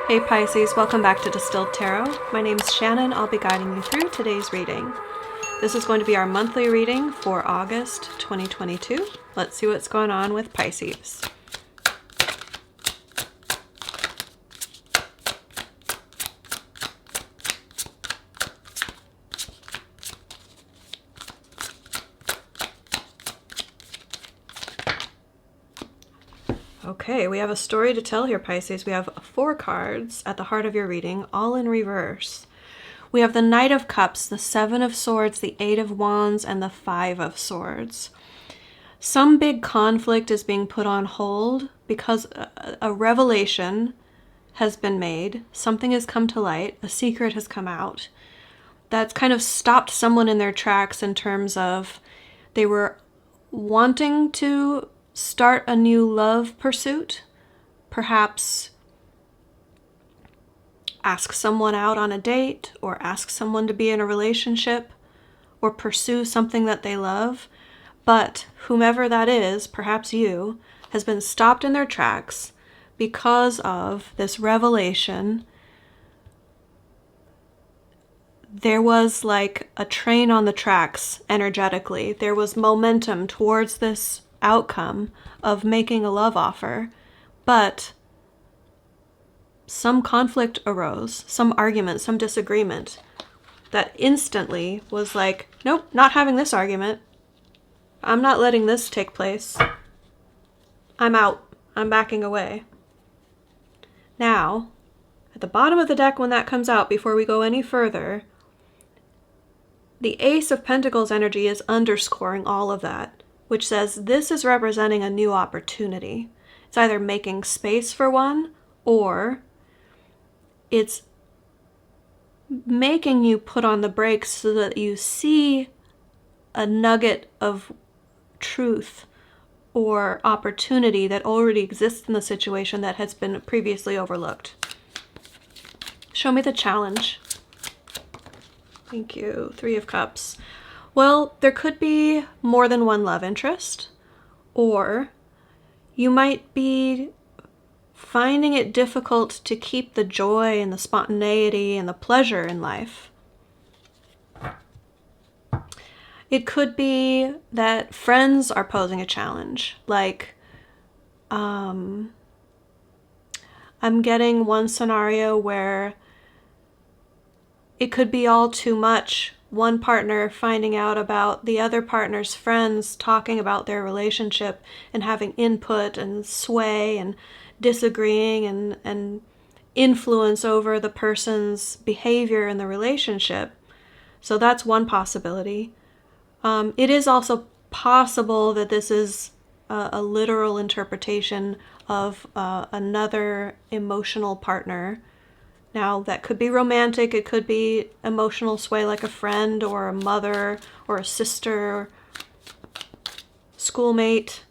Hey Pisces, welcome back to Distilled Tarot. My name is Shannon. I'll be guiding you through today's reading. This is going to be our monthly reading for August 2022. Let's see what's going on with Pisces. Okay, we have a story to tell here, Pisces. We have 4 cards at the heart of your reading, all in reverse. We have the Knight of Cups, the 7 of Swords, the 8 of Wands, and the 5 of Swords. Some big conflict is being put on hold because a revelation has been made. Something has come to light. A secret has come out. That's kind of stopped someone in their tracks in terms of they were wanting to start a new love pursuit, perhaps ask someone out on a date, or ask someone to be in a relationship, or pursue something that they love. But whomever that is, perhaps you, has been stopped in their tracks because of this revelation. There was like a train on the tracks energetically. There was momentum towards this outcome of making a love offer, but some conflict arose, some argument, some disagreement that instantly was like, nope, not having this argument. I'm not letting this take place. I'm out. I'm backing away. Now, at the bottom of the deck when that comes out, before we go any further, the Ace of Pentacles energy is underscoring all of that, which says this is representing a new opportunity. It's either making space for one, or it's making you put on the brakes so that you see a nugget of truth or opportunity that already exists in the situation that has been previously overlooked. Show me the challenge. Thank you. 3 of Cups. Well, there could be more than one love interest, or you might be finding it difficult to keep the joy and the spontaneity and the pleasure in life. It could be that friends are posing a challenge, like I'm getting one scenario where it could be all too much. One partner finding out about the other partner's friends talking about their relationship and having input and sway and disagreeing and influence over the person's behavior in the relationship. So that's one possibility. It is also possible that this is a literal interpretation of another emotional partner. Now, that could be romantic, it could be emotional sway like a friend or a mother or a sister, schoolmate.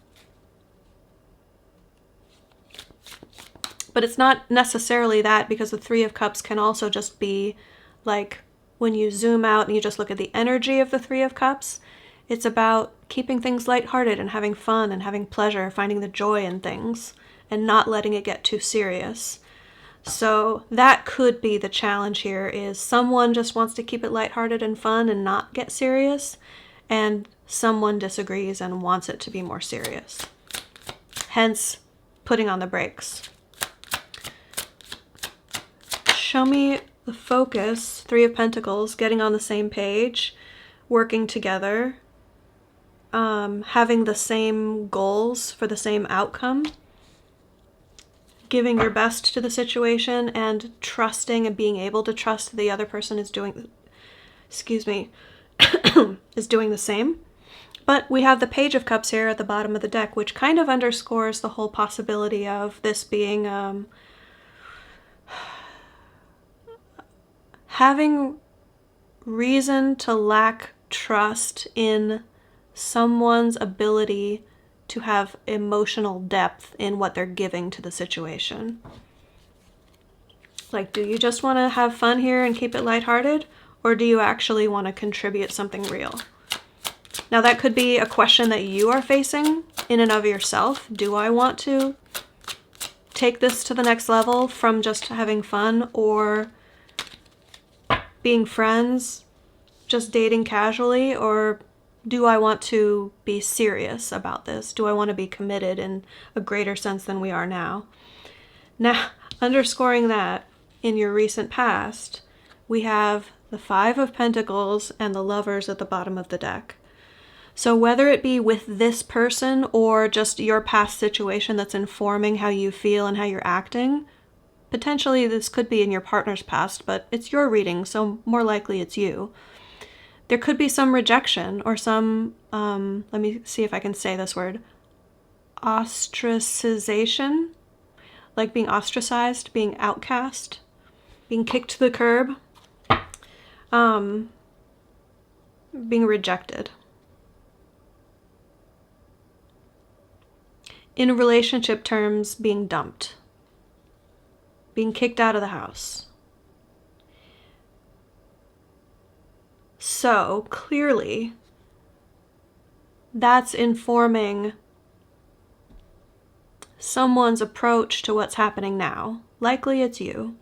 But it's not necessarily that, because the 3 of Cups can also just be like when you zoom out and you just look at the energy of the 3 of Cups, it's about keeping things lighthearted and having fun and having pleasure, finding the joy in things and not letting it get too serious. So that could be the challenge here, is someone just wants to keep it lighthearted and fun and not get serious, and someone disagrees and wants it to be more serious. Hence, putting on the brakes. Show me the focus. 3 of Pentacles, getting on the same page, working together, having the same goals for the same outcome. Giving your best to the situation and trusting and being able to trust the other person is doing, is doing the same. But we have the Page of Cups here at the bottom of the deck, which kind of underscores the whole possibility of this being having reason to lack trust in someone's ability to have emotional depth in what they're giving to the situation. Like, do you just want to have fun here and keep it lighthearted? Or do you actually want to contribute something real? Now, that could be a question that you are facing in and of yourself. Do I want to take this to the next level from just having fun or being friends, just dating casually, or do I want to be serious about this? Do I want to be committed in a greater sense than we are now? Now, underscoring that, in your recent past, we have the Five of Pentacles and the Lovers at the bottom of the deck. So whether it be with this person or just your past situation that's informing how you feel and how you're acting, potentially this could be in your partner's past, but it's your reading, so more likely it's you. There could be some rejection or some, let me see if I can say this word, ostracization, like being ostracized, being outcast, being kicked to the curb, being rejected. In relationship terms, being dumped, being kicked out of the house. So clearly, that's informing someone's approach to what's happening now. Likely it's you.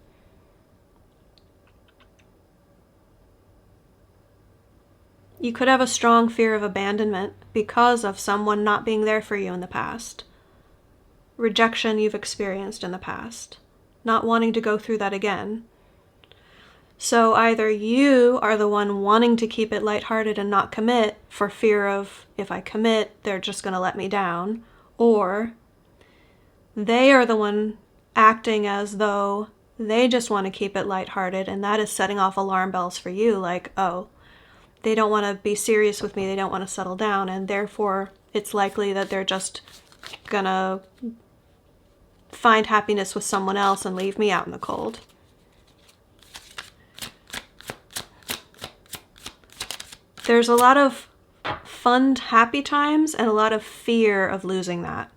You could have a strong fear of abandonment because of someone not being there for you in the past. Rejection you've experienced in the past. Not wanting to go through that again. So either you are the one wanting to keep it lighthearted and not commit for fear of, if I commit, they're just going to let me down, or they are the one acting as though they just want to keep it lighthearted, and that is setting off alarm bells for you, like, oh, they don't want to be serious with me, they don't want to settle down, and therefore it's likely that they're just gonna find happiness with someone else and leave me out in the cold. There's a lot of fun, happy times and a lot of fear of losing that.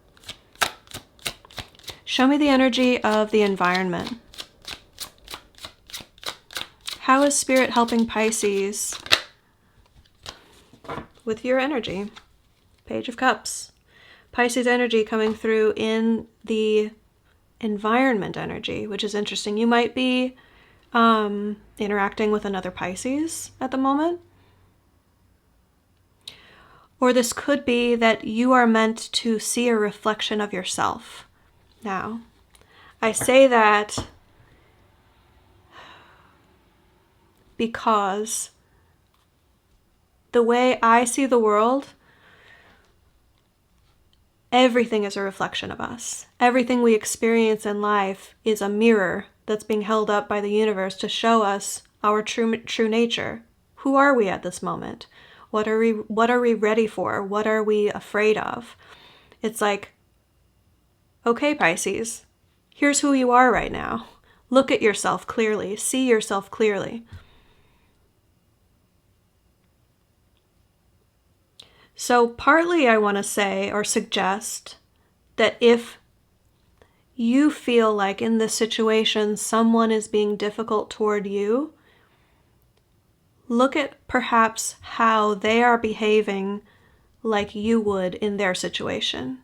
Show me the energy of the environment. How is Spirit helping Pisces with your energy? Page of Cups. Pisces energy coming through in the environment energy, which is interesting. You might be interacting with another Pisces at the moment. Or this could be that you are meant to see a reflection of yourself. Now, I say that because the way I see the world, everything is a reflection of us. Everything we experience in life is a mirror that's being held up by the universe to show us our true nature. Who are we at this moment? What are we ready for? What are we afraid of? It's like, okay, Pisces, here's who you are right now. Look at yourself clearly. See yourself clearly. So partly I want to say or suggest that if you feel like in this situation someone is being difficult toward you, look at perhaps how they are behaving like you would in their situation.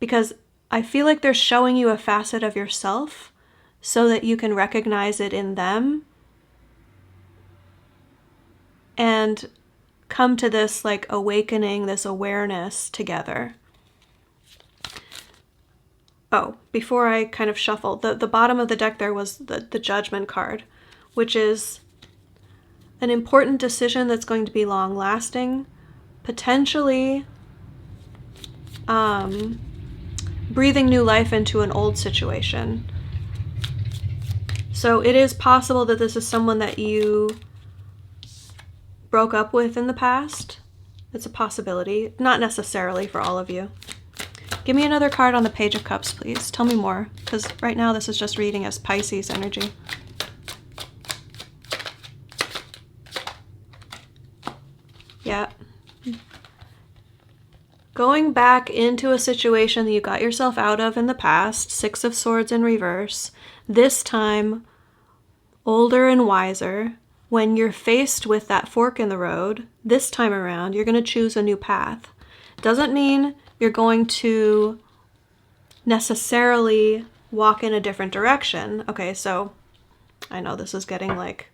Because I feel like they're showing you a facet of yourself so that you can recognize it in them and come to this like awakening, this awareness together. Oh, before I kind of shuffle, the bottom of the deck there was the Judgment card, which is an important decision that's going to be long-lasting, potentially breathing new life into an old situation. So it is possible that this is someone that you broke up with in the past. It's a possibility, not necessarily for all of you. Give me another card on the Page of Cups, please. Tell me more, because right now this is just reading as Pisces energy. Yeah. Going back into a situation that you got yourself out of in the past, Six of Swords in reverse, this time older and wiser. When you're faced with that fork in the road, this time around, you're going to choose a new path. Doesn't mean you're going to necessarily walk in a different direction. Okay, so I know this is getting like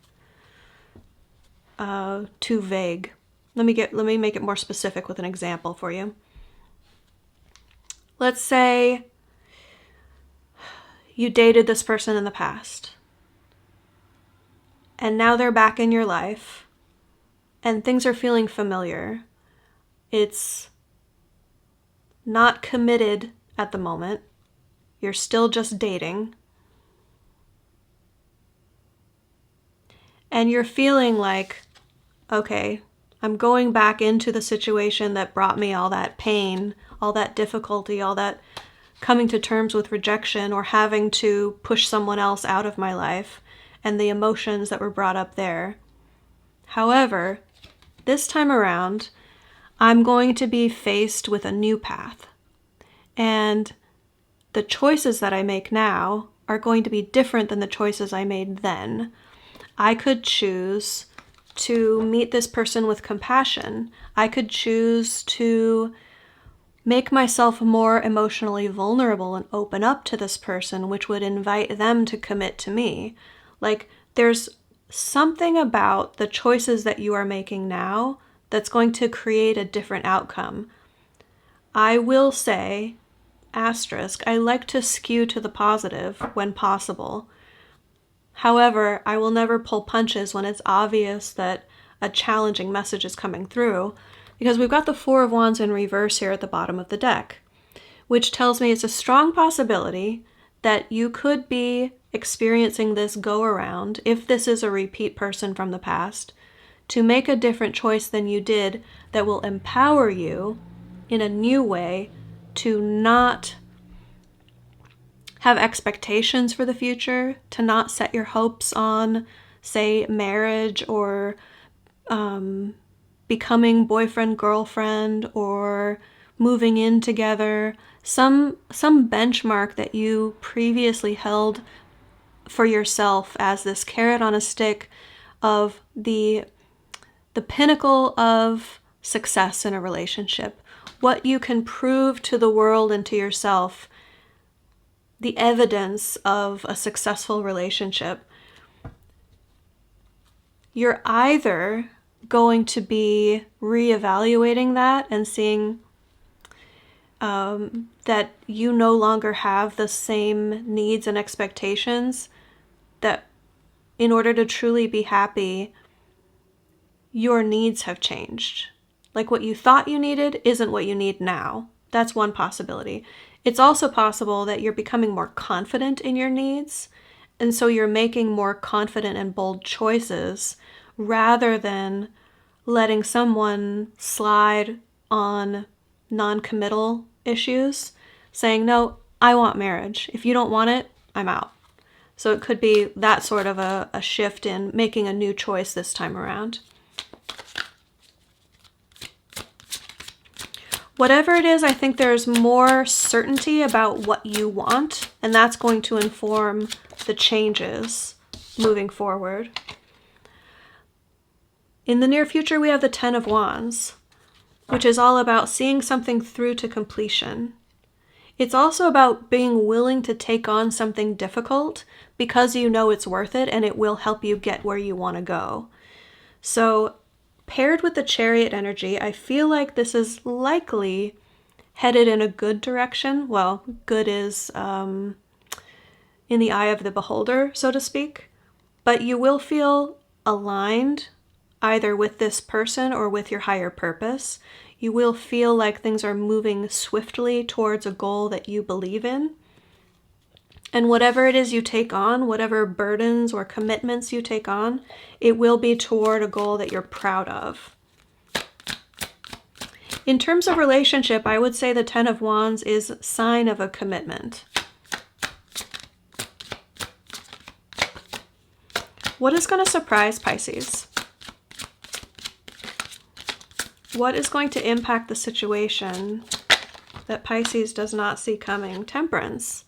too vague. Let me make it more specific with an example for you. Let's say you dated this person in the past, and now they're back in your life, and things are feeling familiar. It's not committed at the moment. You're still just dating. And you're feeling like, okay, I'm going back into the situation that brought me all that pain, all that difficulty, all that coming to terms with rejection or having to push someone else out of my life and the emotions that were brought up there. However, this time around, I'm going to be faced with a new path. And the choices that I make now are going to be different than the choices I made then. I could choose to meet this person with compassion. I could choose to make myself more emotionally vulnerable and open up to this person, which would invite them to commit to me. Like, there's something about the choices that you are making now that's going to create a different outcome. I will say, asterisk, I like to skew to the positive when possible. However, I will never pull punches when it's obvious that a challenging message is coming through, because we've got the Four of Wands in reverse here at the bottom of the deck, which tells me it's a strong possibility that you could be experiencing this go-around, if this is a repeat person from the past, to make a different choice than you did that will empower you in a new way to not have expectations for the future, to not set your hopes on, say, marriage or becoming boyfriend, girlfriend, or moving in together, some benchmark that you previously held for yourself as this carrot on a stick of the pinnacle of success in a relationship, what you can prove to the world and to yourself, the evidence of a successful relationship. You're either going to be reevaluating that and seeing that you no longer have the same needs and expectations, that in order to truly be happy, your needs have changed. Like, what you thought you needed isn't what you need now. That's one possibility. It's also possible that you're becoming more confident in your needs, and so you're making more confident and bold choices rather than letting someone slide on non-committal issues, saying, no, I want marriage. If you don't want it, I'm out. So it could be that sort of a shift in making a new choice this time around. Whatever it is, I think there's more certainty about what you want, and that's going to inform the changes moving forward. In the near future, we have the Ten of Wands, which is all about seeing something through to completion. It's also about being willing to take on something difficult because you know it's worth it and it will help you get where you want to go. So, paired with the Chariot energy, I feel like this is likely headed in a good direction. Well, good is in the eye of the beholder, so to speak. But you will feel aligned either with this person or with your higher purpose. You will feel like things are moving swiftly towards a goal that you believe in. And whatever it is you take on, whatever burdens or commitments you take on, it will be toward a goal that you're proud of. In terms of relationship, I would say the Ten of Wands is a sign of a commitment. What is going to surprise Pisces? What is going to impact the situation that Pisces does not see coming? Temperance.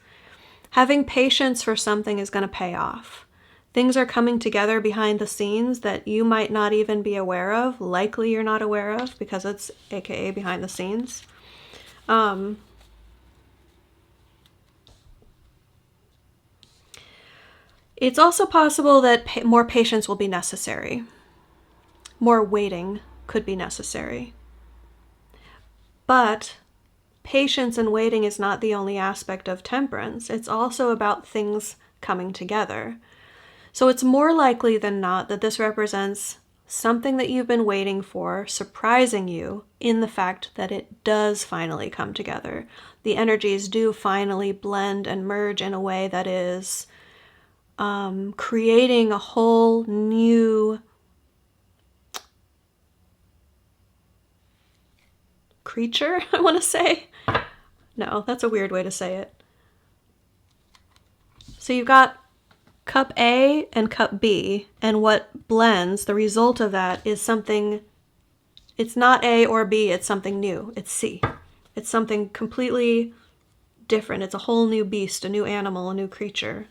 Having patience for something is going to pay off. Things are coming together behind the scenes that you might not even be aware of. Likely you're not aware of because it's AKA behind the scenes. It's also possible that more patience will be necessary. More waiting could be necessary. But patience and waiting is not the only aspect of temperance. It's also about things coming together. So it's more likely than not that this represents something that you've been waiting for, surprising you in the fact that it does finally come together. The energies do finally blend and merge in a way that is creating a whole new creature, I want to say. No, that's a weird way to say it. So you've got cup A and cup B, and what blends, the result of that is something, it's not A or B, it's something new, it's C. It's something completely different. It's a whole new beast, a new animal, a new creature.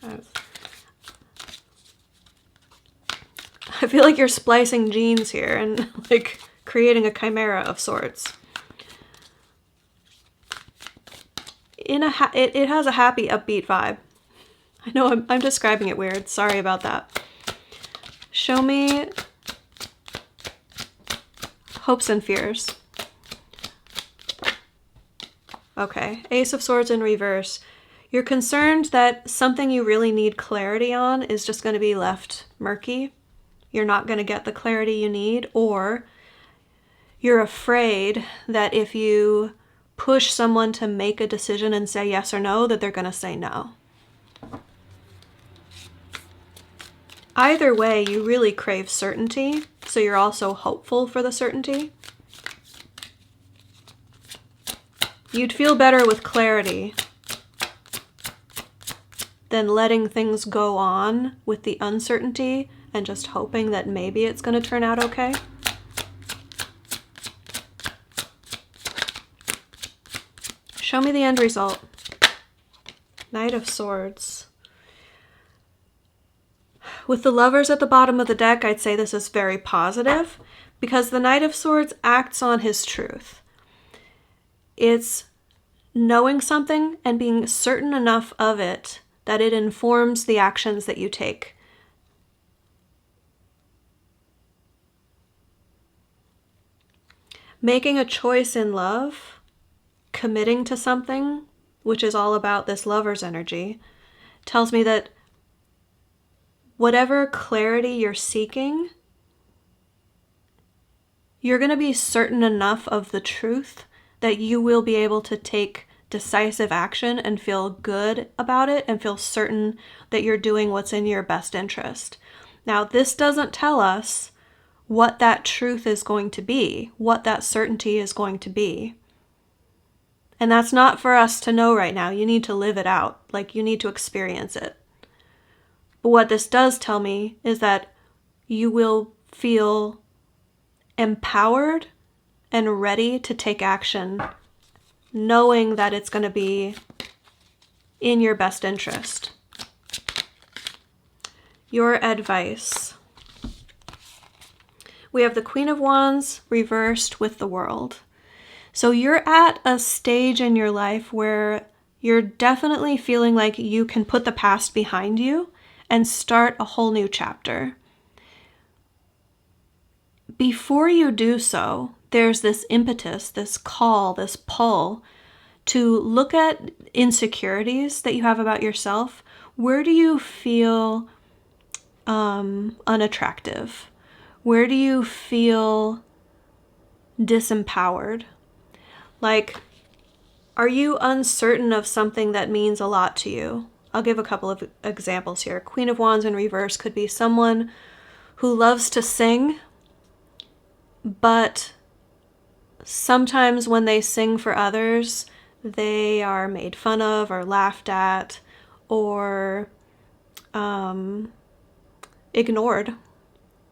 I feel like you're splicing genes here and like creating a chimera of sorts. It has a happy, upbeat vibe. I know I'm describing it weird. Sorry about that. Show me hopes and fears. Okay, Ace of Swords in reverse. You're concerned that something you really need clarity on is just going to be left murky. You're not going to get the clarity you need, or you're afraid that if you push someone to make a decision and say yes or no, that they're going to say no. Either way, you really crave certainty, so you're also hopeful for the certainty. You'd feel better with clarity than letting things go on with the uncertainty and just hoping that maybe it's going to turn out okay. Show me the end result. Knight of Swords. With the Lovers at the bottom of the deck, I'd say this is very positive because the Knight of Swords acts on his truth. It's knowing something and being certain enough of it that it informs the actions that you take. Making a choice in love, committing to something, which is all about this Lover's energy, tells me that whatever clarity you're seeking, you're going to be certain enough of the truth that you will be able to take decisive action and feel good about it and feel certain that you're doing what's in your best interest. Now, this doesn't tell us what that truth is going to be, what that certainty is going to be. And that's not for us to know right now. You need to live it out. Like, you need to experience it. But what this does tell me is that you will feel empowered and ready to take action, knowing that it's going to be in your best interest. Your advice. We have the Queen of Wands reversed with the World. So you're at a stage in your life where you're definitely feeling like you can put the past behind you and start a whole new chapter. Before you do so, there's this impetus, this call, this pull to look at insecurities that you have about yourself. Where do you feel unattractive? Where do you feel disempowered? Like, are you uncertain of something that means a lot to you? I'll give a couple of examples here. Queen of Wands in reverse could be someone who loves to sing, but sometimes when they sing for others, they are made fun of or laughed at or ignored,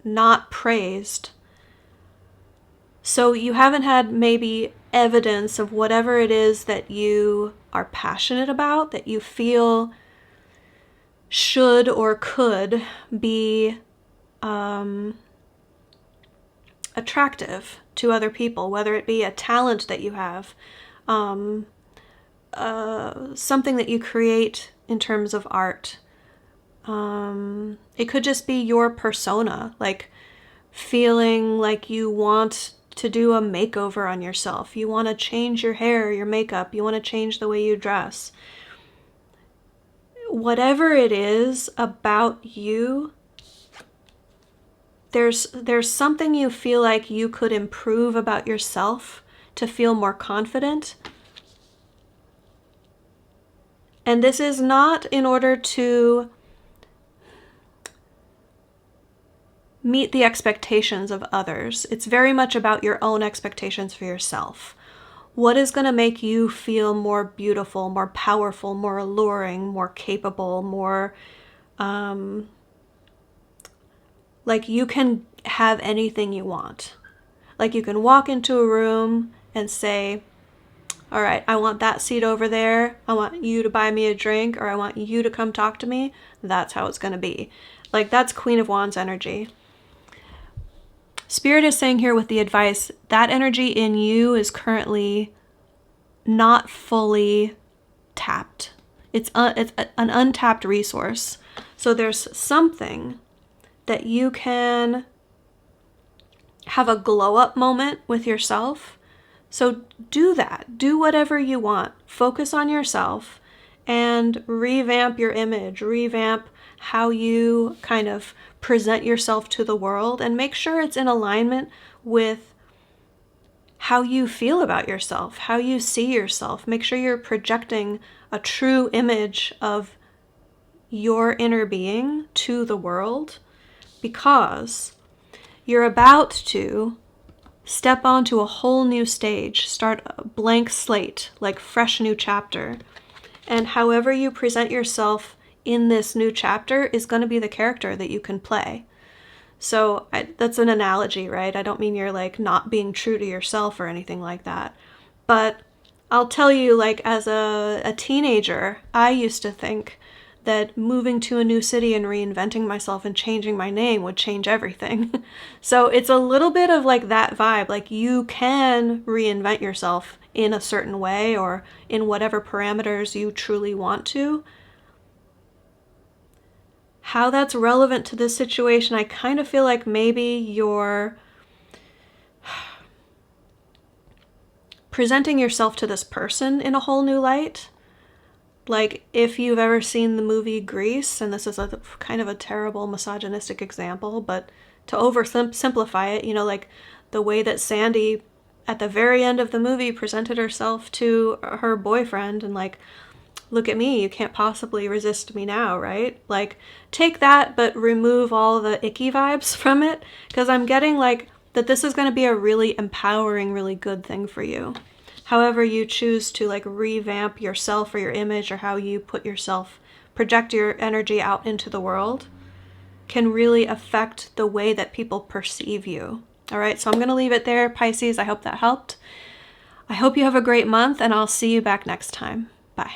not praised. So you haven't had maybe evidence of whatever it is that you are passionate about, that you feel should or could be attractive to other people, whether it be a talent that you have, something that you create in terms of art, It could just be your persona, like feeling like you want to do a makeover on yourself. You want to change your hair, your makeup. You want to change the way you dress. Whatever it is about you, there's something you feel like you could improve about yourself to feel more confident. And this is not in order to meet the expectations of others. It's very much about your own expectations for yourself. What is going to make you feel more beautiful, more powerful, more alluring, more capable, more like you can have anything you want. Like you can walk into a room and say, all right, I want that seat over there. I want you to buy me a drink, or I want you to come talk to me. That's how it's going to be. Like that's Queen of Wands energy. Spirit is saying here with the advice, that energy in you is currently not fully tapped. It's an untapped resource. So there's something that you can have a glow up moment with yourself. So do that. Do whatever you want. Focus on yourself and revamp your image, revamp how you kind of present yourself to the world, and make sure it's in alignment with how you feel about yourself, how you see yourself. Make sure you're projecting a true image of your inner being to the world, because you're about to step onto a whole new stage, start a blank slate, like fresh new chapter. And however you present yourself in this new chapter is going to be the character that you can play. So that's an analogy, right? I don't mean you're like not being true to yourself or anything like that. But I'll tell you, like as a teenager, I used to think that moving to a new city and reinventing myself and changing my name would change everything. So it's a little bit of like that vibe. Like you can reinvent yourself in a certain way or in whatever parameters you truly want to. How that's relevant to this situation, I kind of feel like maybe you're presenting yourself to this person in a whole new light. Like if you've ever seen the movie Grease, and this is a kind of a terrible misogynistic example, but to oversimplify it, you know, like the way that Sandy at the very end of the movie presented herself to her boyfriend and like, look at me, you can't possibly resist me now, right? Like take that, but remove all the icky vibes from it, because I'm getting like that this is going to be a really empowering, really good thing for you. However you choose to like revamp yourself or your image, or how you put yourself, project your energy out into the world, can really affect the way that people perceive you. All right, so I'm going to leave it there, Pisces. I hope that helped. I hope you have a great month, and I'll see you back next time. Bye.